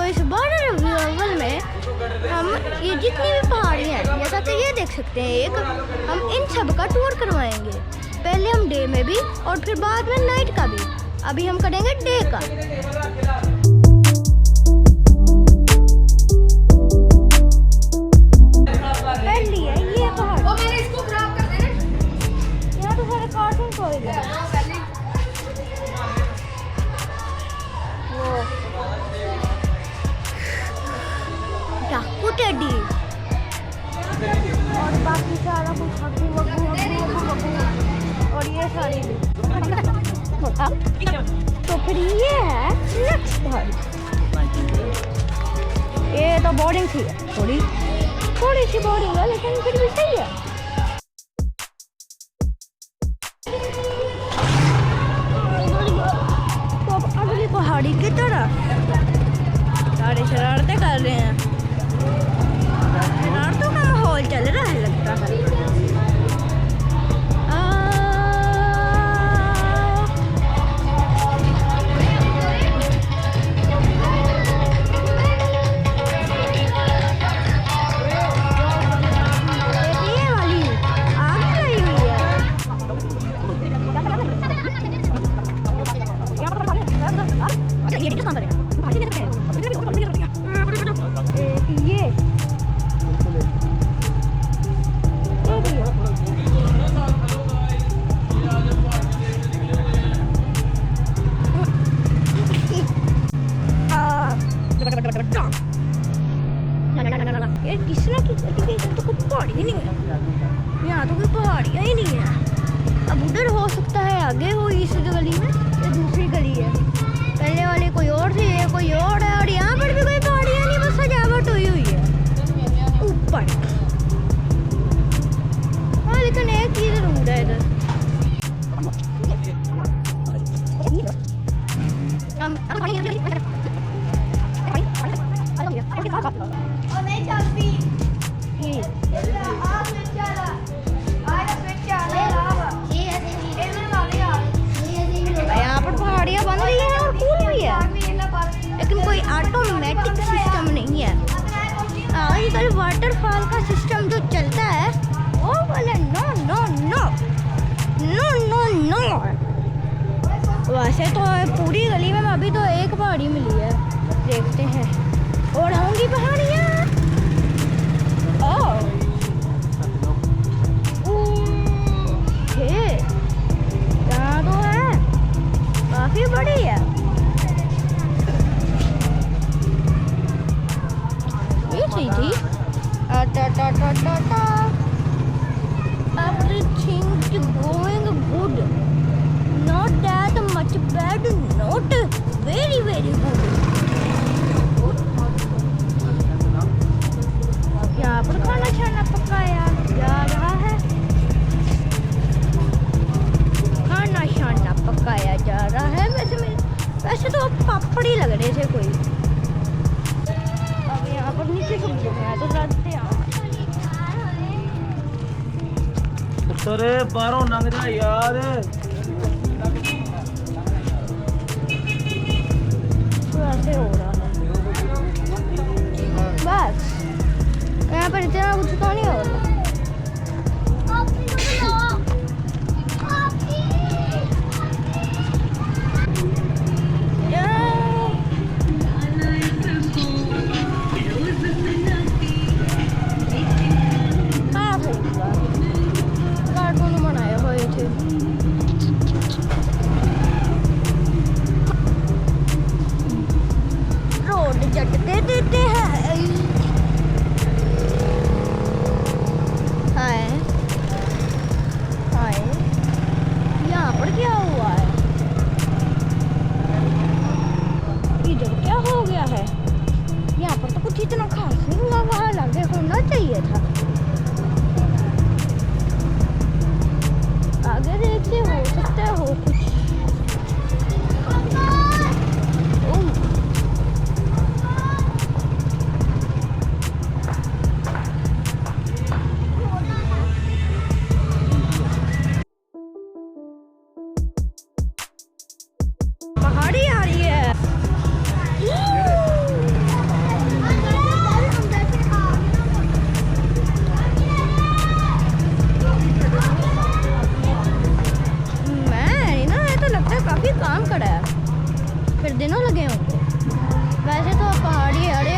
इस बॉर्डर रिव्यूअल में हम ये जितनी भी पहाड़ियाँ हैं, जैसा कि ये देख सकते हैं, एक हम इन सब का टूर करवाएंगे। पहले हम डे में भी और फिर बाद में नाइट का भी। अभी हम करेंगे डे का। पहली है ये पहाड़, यहाँ तो सारे कार्टून खोए गए। डाकू टेडी और बाकी सारा कुछ हगू वगू और ये सारी तो फिर ये है नेक्स्ट पहाड़। ये तो बोर्डिंग थी, थोड़ी सी बोर्डिंग है, लेकिन फिर भी सही है। तो अब अगली पहाड़ी की तरफ सारे शरारतें कर रहे हैं। शरारतों का माहौल चल रहा है लगता है। ये वाली आग लगी हुई है। तो कोई पहाड़ी ही नहीं है, यहाँ तो कोई पहाड़ियाँ ही नहीं है। अब उधर हो सकता है आगे हो इस गली में, ये दूसरी गली है। पहले वाले कोई और थी, ये कोई और है, और यहाँ पर भी कोई पहाड़ियाँ नहीं, बस सजावट हुई है ऊपर। हाँ लेकिन एक चीज़ जरूर है इधर, यहाँ पर पहाड़ियाँ बन रही हैं और कूल भी है, लेकिन कोई ऑटोमेटिक सिस्टम नहीं है। आजकल वाटरफॉल का सिस्टम जो चलता है वो वाला no no no no no no. वैसे तो पूरी गली में अभी तो एक पहाड़ी मिली है, देखते हैं और होंगी पहाड़ियाँ। यहाँ तो है, काफी बड़ी है। ये सही थी। Everything going good, not that much bad, not very very good। यहाँ पर खाना छाना पकाया जा रहा है, खाना शाना पकाया जा रहा है। वैसे तो पापड़ी लग रहे थे कोई। अब यहाँ पर नीचे सब्जी है तो जाते हैं। अरे बारों लंघ जा यार, तो ऐसे हो रहा है बस। यहाँ पर इतना कुछ तो नहीं हो रहा। कार्टून बनाए हुए थे। रोड झटके देते हैं।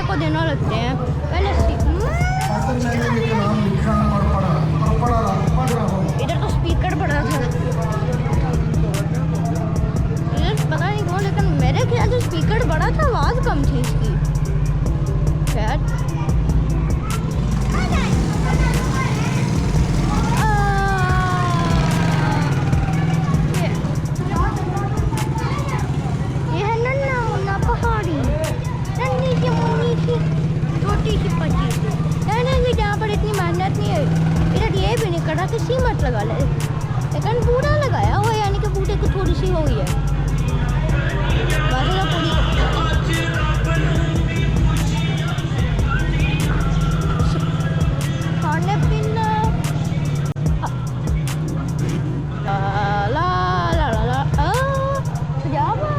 को देना लगते हैं पहले इधर तो स्पीकर बड़ा था, इधर पता नहीं क्यों, लेकिन मेरे ख्याल से स्पीकर बड़ा था, आवाज़ कम थी इसकी शायद। ये है नन्ना मुन्ना पहाड़ी, नन्ही सी मुन्नी सी छोटी सी पची, कहने की जहाँ पर इतनी मेहनत नहीं है, इधर ये भी नहीं करा कि सीमट लगा ले, लेकिन पूरा लगाया हुआ, यानी कि बूटे को थोड़ी सी हो गई है, वैसे तो पूरी खाने पीना ला ला ला ला सजावा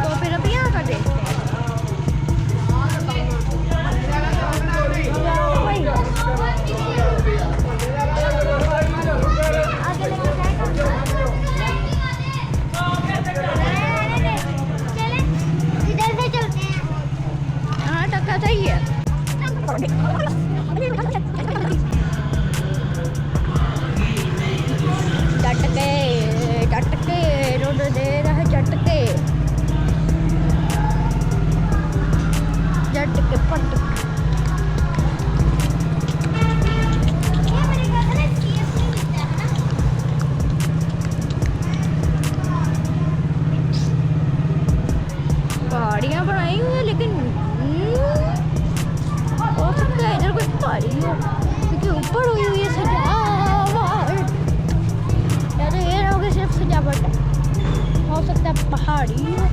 तो फिर अब यहाँ का देखते हैं। हाँ टक्का सही है। झटके रोड दे रहा है, झटके पटके। पहाड़ियाँ बनाई हुई है, लेकिन हो सकता है इधर कोई पहाड़ी हो, क्योंकि ऊपर हुई हुई है सजावट, या तो ये रहोगे सिर्फ सजावट है, हो सकता है पहाड़ी हो।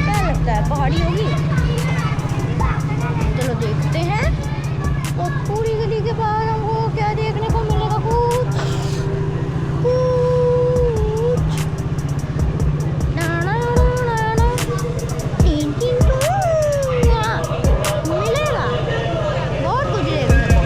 क्या लगता है पहाड़ी होगी? चलो देखते हैं। तो पूरी गली के बाद हमको क्या देखने को मिलेगा? कुछ मिलेगा, बहुत कुछ देखने को।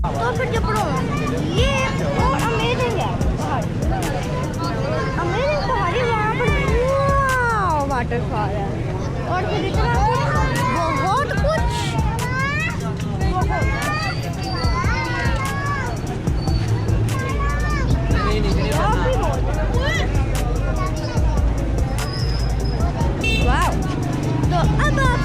तो फिर जब ये और अमेजिंग है पहाड़ी, अमेजिंग पहाड़ी, वहाँ पर वाटरफॉल है, और फिर इतना बहुत कुछ वाह। तो अब आप